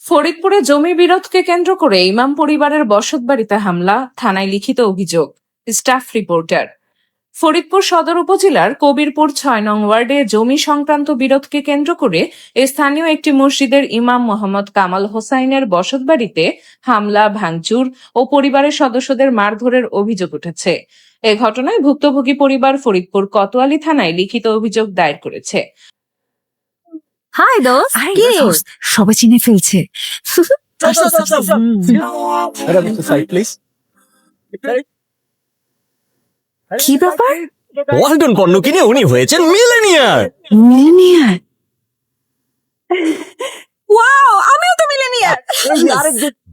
ফরিদপুরে জমি বিরোধকে কেন্দ্র করে ইমাম পরিবারের বসতবাড়িতে হামলা, থানায় লিখিত অভিযোগ। Staff reporter. ফরিদপুর সদর উপজেলার কবিরপুর ৬ নং ওয়ার্ডে জমি সংক্রান্ত বিরোধকে কেন্দ্র করে স্থানীয় একটি মসজিদের ইমাম মোহাম্মদ কামাল হোসাইনের বসতবাড়িতে হামলা, ভাঙচুর ও পরিবারের সদস্যদের মারধরের অভিযোগ উঠেছে। এ ঘটনায় ভুক্তভোগী পরিবার ফরিদপুর কোতোয়ালি থানায় লিখিত অভিযোগ দায়ের করেছে। হাই দোস্ত, আরে কি দোস্ত, সবাই চিনে ফেলছে। কি ব্যাপার? ওয়ালটন পণ্য কিনে উনি হয়েছেন মিলেনিয়ার। মিলিনিয়ার। ওয়াও, আমিও তো মিলেনিয়ার।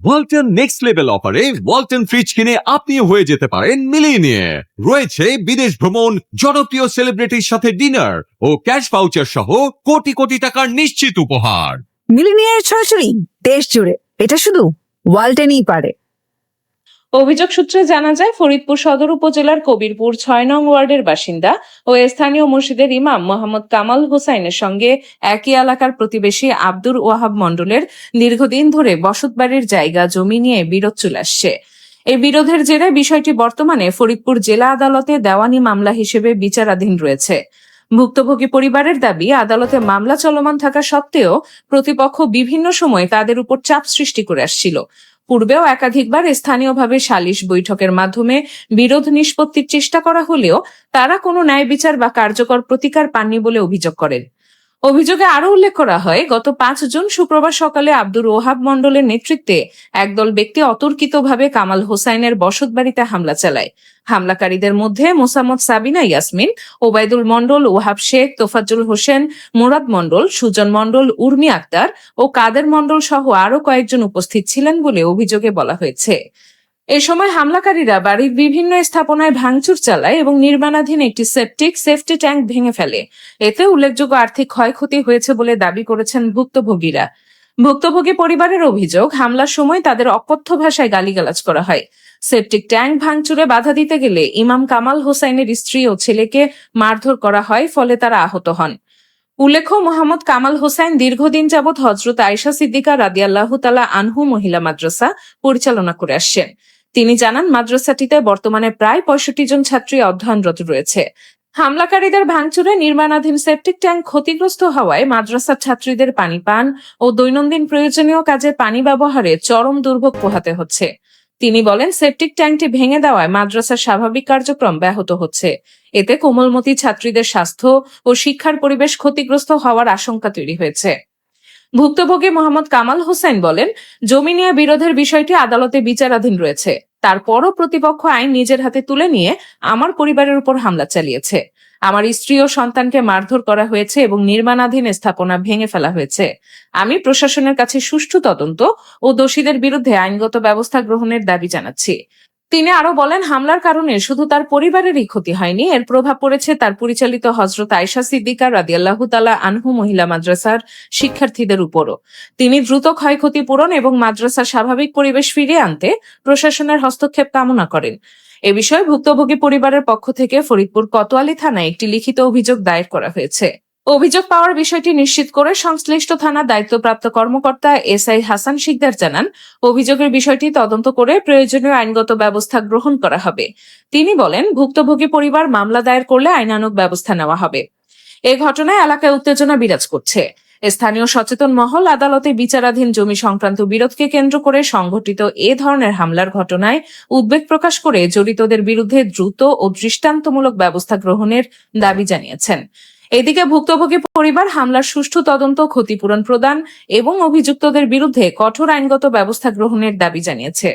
ওয়ালটন নেক্সট লেভেল অফারে ওয়ালটন ফ্রিজ কিনে আপনিও হয়ে যেতে পারেন মিলেনিয়ার। রয়েছে বিদেশ ভ্রমণ, জনপ্রিয় সেলিব্রিটির সাথে ডিনার ও ক্যাশ ভাউচার সহ কোটি কোটি টাকার নিশ্চিত উপহার। মিলেনিয়ার ছড়াছড়ি দেশ জুড়ে, এটা শুধু ওয়ালটেনই পারে। অভিযোগ সূত্রে জানা যায়, ফরিদপুর সদর উপজেলার কবিরপুর ৬ নং ওয়ার্ডের বাসিন্দা ও স্থানীয় মসজিদের ইমাম মোহাম্মদ কামাল হোসাইনের সঙ্গে একই এলাকার প্রতিবেশী আব্দুর ওয়াহাব মণ্ডলের দীর্ঘদিন ধরে বসতবাড়ির জায়গা জমি নিয়ে বিরোধ চলে আসছে। এই বিরোধের জেরে বিষয়টি বর্তমানে ফরিদপুর জেলা আদালতে দেওয়ানি মামলা হিসেবে বিচারাধীন রয়েছে। ভুক্তভোগী পরিবারের দাবি, আদালতে মামলা চলমান থাকা সত্ত্বেও প্রতিপক্ষ বিভিন্ন সময় তাদের উপর চাপ সৃষ্টি করে আসছিল। পূর্বেও একাধিকবার স্থানীয়ভাবে সালিশ বৈঠকের মাধ্যমে বিরোধ নিষ্পত্তির চেষ্টা করা হলেও তারা কোনো ন্যায় বিচার বা কার্যকর প্রতিকার পাননি বলে অভিযোগ করেন। অভিযোগে আরো উল্লেখ করা হয়, গত ৫ জুন শুক্রবার সকালে আব্দুর ওহাব মণ্ডলের নেতৃত্বে একদল ব্যক্তি অতর্কিতভাবে কামাল হোসাইনের বসতবাড়িতে হামলা চালায়। হামলাকারীদের মধ্যে মোসাম্মদ সাবিনা ইয়াসমিন, ওবায়দুল মণ্ডল, ওহাব শেখ, তোফাজ্জল হোসেন, মুরাদ মণ্ডল, সুজন মণ্ডল, উর্মি আক্তার ও কাদের মণ্ডল সহ আরো কয়েকজন উপস্থিত ছিলেন বলে অভিযোগে বলা হয়েছে। এ সময় হামলাকারীরা বাড়ির বিভিন্ন স্থাপনায় ভাঙচুর চালায় এবং নির্মাণাধীন একটি সেফটি ট্যাঙ্ক ভেঙে ফেলে। এতে উল্লেখযোগ্য আর্থিক ক্ষয়ক্ষতি হয়েছে বলে দাবি করেছেন ভুক্তভোগীরা। ভুক্তভোগী পরিবারের অভিযোগ, হামলার সময় তাদের অকথ্য ভাষায় গালিগালাজ করা হয়। সেপটিক ট্যাঙ্ক ভাঙচুরে বাধা দিতে গেলে ইমাম কামাল হোসাইনের স্ত্রী ও ছেলেকে মারধর করা হয়, ফলে তারা আহত হন। উল্লেখ্য, মোহাম্মদ কামাল হোসাইন দীর্ঘদিন যাবৎ হযরত আয়েশা সিদ্দিকা রাদিয়াল্লাহু তাআলা আনহু মহিলা মাদ্রাসা পরিচালনা করে আসছেন। তিনি জানান, মাদ্রাসাটিতে বর্তমানে প্রায় ৬৫ জন ছাত্রী অধ্যয়নরত রয়েছে। হামলাকারীদের ভাঙচুরে নির্মাণাধীন সেপটিক ট্যাঙ্ক ক্ষতিগ্রস্ত হওয়ায় মাদ্রাসার ছাত্রীদের পানি পান ও দৈনন্দিন প্রয়োজনীয় কাজে পানি ব্যবহারে চরম দুর্ভোগ পোহাতে হচ্ছে। তিনি বলেন, সেপটিক ট্যাঙ্কটি ভেঙে দেওয়ায় মাদ্রাসার স্বাভাবিক কার্যক্রম ব্যাহত হচ্ছে। এতে কোমলমতি ছাত্রীদের স্বাস্থ্য ও শিক্ষার পরিবেশ ক্ষতিগ্রস্ত হওয়ার আশঙ্কা তৈরি হয়েছে। ভুক্তভোগী মোহাম্মদ কামাল হোসেন বলেন, জমি নিয়ে বিরোধের বিষয়টি আদালতে বিচারাধীন রয়েছে। তারপরও প্রতিপক্ষ আইন নিজের হাতে তুলে নিয়ে আমার পরিবারের উপর হামলা চালিয়েছে। আমার স্ত্রী ও সন্তানকে মারধর করা হয়েছে এবং নির্মাণাধীন স্থাপনা ভেঙে ফেলা হয়েছে। আমি প্রশাসনের কাছে সুষ্ঠু তদন্ত ও দোষীদের বিরুদ্ধে আইনগত ব্যবস্থা গ্রহণের দাবি জানাচ্ছি। তিনি আরো বলেন, হামলার কারণে শুধু তার পরিবারেরই ক্ষতি হয়নি, এর প্রভাব পড়েছে তার পরিচালিত হযরত আয়েশা সিদ্দিকা রাদিয়াল্লাহু তাআলা আনহু মহিলা মাদ্রাসার শিক্ষার্থীদের উপরও। তিনি দ্রুত ক্ষয়ক্ষতি পূরণ এবং মাদ্রাসার স্বাভাবিক পরিবেশ ফিরিয়ে আনতে প্রশাসনের হস্তক্ষেপ কামনা করেন। এ বিষয়ে ভুক্তভোগী পরিবারের পক্ষ থেকে ফরিদপুর কোতোয়ালি থানায় একটি লিখিত অভিযোগ দায়ের করা হয়েছে। অভিযোগ পাওয়ার বিষয়টি নিশ্চিত করে সংশ্লিষ্ট থানার দায়িত্বপ্রাপ্ত কর্মকর্তা এসআই হাসান শিকদার জানান, অভিযোগের বিষয়টি তদন্ত করে প্রয়োজনীয় আইনগত ব্যবস্থা গ্রহণ করা হবে। তিনি বলেন, ভুক্তভোগী পরিবার মামলা দায়ের করলে আইনানুগ ব্যবস্থা নেওয়া হবে। এ ঘটনায় এলাকায় উত্তেজনা বিরাজ করছে। স্থানীয় সচেতন মহল আদালতে বিচারাধীন জমি সংক্রান্ত বিরোধকে কেন্দ্র করে সংঘটিত এ ধরনের হামলার ঘটনায় উদ্বেগ প্রকাশ করে জড়িতদের বিরুদ্ধে দ্রুত ও দৃষ্টান্তমূলক ব্যবস্থা গ্রহণের দাবি জানিয়েছেন। এদিকে ভুক্তভোগী পরিবার হামলার সুষ্ঠু তদন্ত, ক্ষতিপূরণ প্রদান এবং অভিযুক্তদের বিরুদ্ধে কঠোর আইনগত ব্যবস্থা গ্রহণের দাবি জানিয়েছে।